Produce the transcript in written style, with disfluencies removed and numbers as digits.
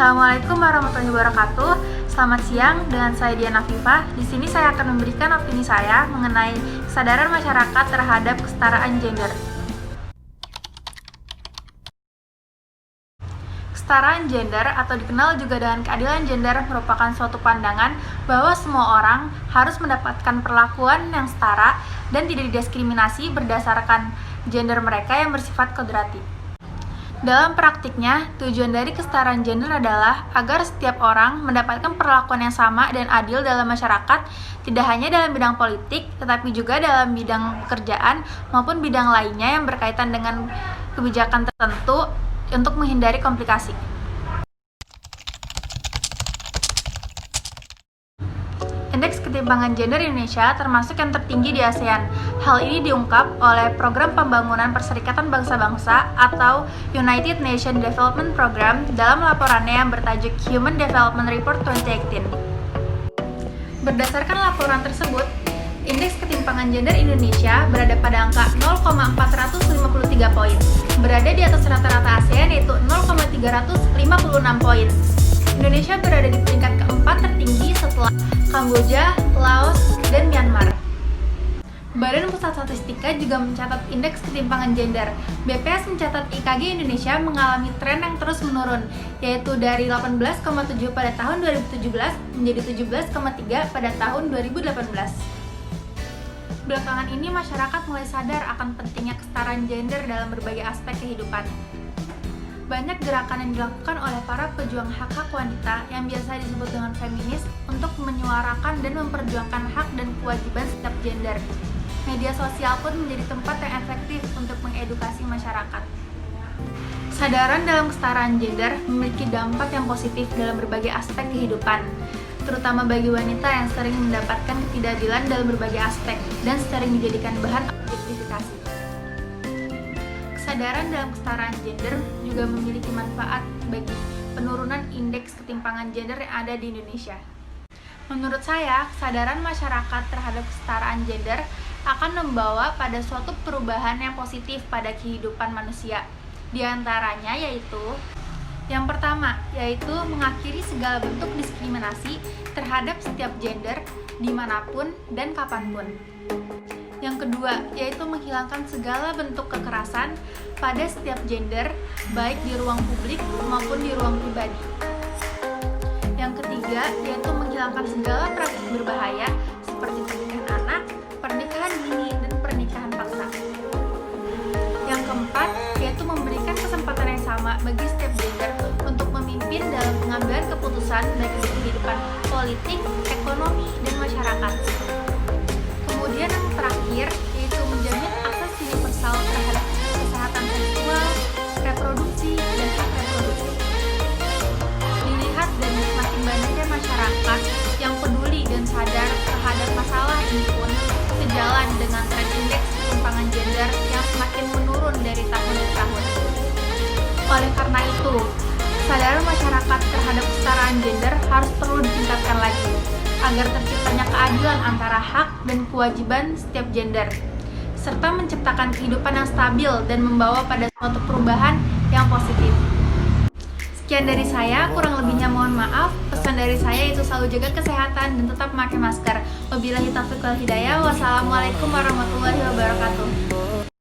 Assalamualaikum warahmatullahi wabarakatuh. Selamat siang, dengan saya Diana Viva. Di sini saya akan memberikan opini saya mengenai kesadaran masyarakat terhadap kesetaraan gender. Kesetaraan gender atau dikenal juga dengan keadilan gender merupakan suatu pandangan bahwa semua orang harus mendapatkan perlakuan yang setara dan tidak didiskriminasi berdasarkan gender mereka yang bersifat kodrati. Dalam praktiknya, tujuan dari kesetaraan gender adalah agar setiap orang mendapatkan perlakuan yang sama dan adil dalam masyarakat, tidak hanya dalam bidang politik, tetapi juga dalam bidang pekerjaan maupun bidang lainnya yang berkaitan dengan kebijakan tertentu untuk menghindari komplikasi. Indeks ketimpangan gender Indonesia termasuk yang tertinggi di ASEAN. Hal ini diungkap oleh Program Pembangunan Perserikatan Bangsa-Bangsa atau United Nations Development Program dalam laporannya yang bertajuk Human Development Report 2018. Berdasarkan laporan tersebut, indeks ketimpangan gender Indonesia berada pada angka 0,453 poin, berada di atas rata-rata ASEAN yaitu 0,356 poin. Indonesia berada di peringkat keempat tertinggi setelah Kamboja, Laos, dan Myanmar. Badan Pusat Statistika juga mencatat indeks ketimpangan gender. BPS mencatat IKG Indonesia mengalami tren yang terus menurun, yaitu dari 18,7 pada tahun 2017 menjadi 17,3 pada tahun 2018. Belakangan ini masyarakat mulai sadar akan pentingnya kesetaraan gender dalam berbagai aspek kehidupan. Banyak gerakan yang dilakukan oleh para pejuang hak-hak wanita yang biasa disebut dengan feminis untuk menyuarakan dan memperjuangkan hak dan kewajiban setiap gender. Media sosial pun menjadi tempat yang efektif untuk mengedukasi masyarakat. Kesadaran dalam kesetaraan gender memiliki dampak yang positif dalam berbagai aspek kehidupan, terutama bagi wanita yang sering mendapatkan ketidakadilan dalam berbagai aspek dan sering dijadikan bahan objektifikasi. Kesadaran dalam kesetaraan gender juga memiliki manfaat bagi penurunan indeks ketimpangan gender yang ada di Indonesia. Menurut saya, kesadaran masyarakat terhadap kesetaraan gender akan membawa pada suatu perubahan yang positif pada kehidupan manusia. Di antaranya yaitu yang pertama, yaitu mengakhiri segala bentuk diskriminasi terhadap setiap gender dimanapun dan kapanpun. Yang kedua, yaitu menghilangkan segala bentuk kekerasan pada setiap gender, baik di ruang publik maupun di ruang pribadi. Yang ketiga, yaitu menghilangkan segala praktik berbahaya seperti pernikahan anak, pernikahan dini, dan pernikahan paksa. Yang keempat, yaitu memberikan kesempatan yang sama bagi setiap gender untuk memimpin dalam pengambilan keputusan baik di kehidupan politik, ekonomi, dan masyarakat. Kemudian yang terakhir, yaitu menjamin akses universal terhadap kesehatan seksual, reproduksi, dan hak reproduksi. Dilihat dari semakin banyaknya masyarakat yang peduli dan sadar terhadap masalah ini pun sejalan dengan tren indeks ketimpangan gender yang semakin menurun dari tahun ke tahun. Oleh karena itu, kesadaran masyarakat terhadap kesetaraan gender harus perlu ditingkatkan lagi, agar terciptanya keadilan antara hak dan kewajiban setiap gender, serta menciptakan kehidupan yang stabil dan membawa pada suatu perubahan yang positif. Sekian dari saya, kurang lebihnya mohon maaf. Pesan dari saya itu selalu jaga kesehatan dan tetap memakai masker. Wabillahi taufiq wal hidayah. Wassalamualaikum warahmatullahi wabarakatuh.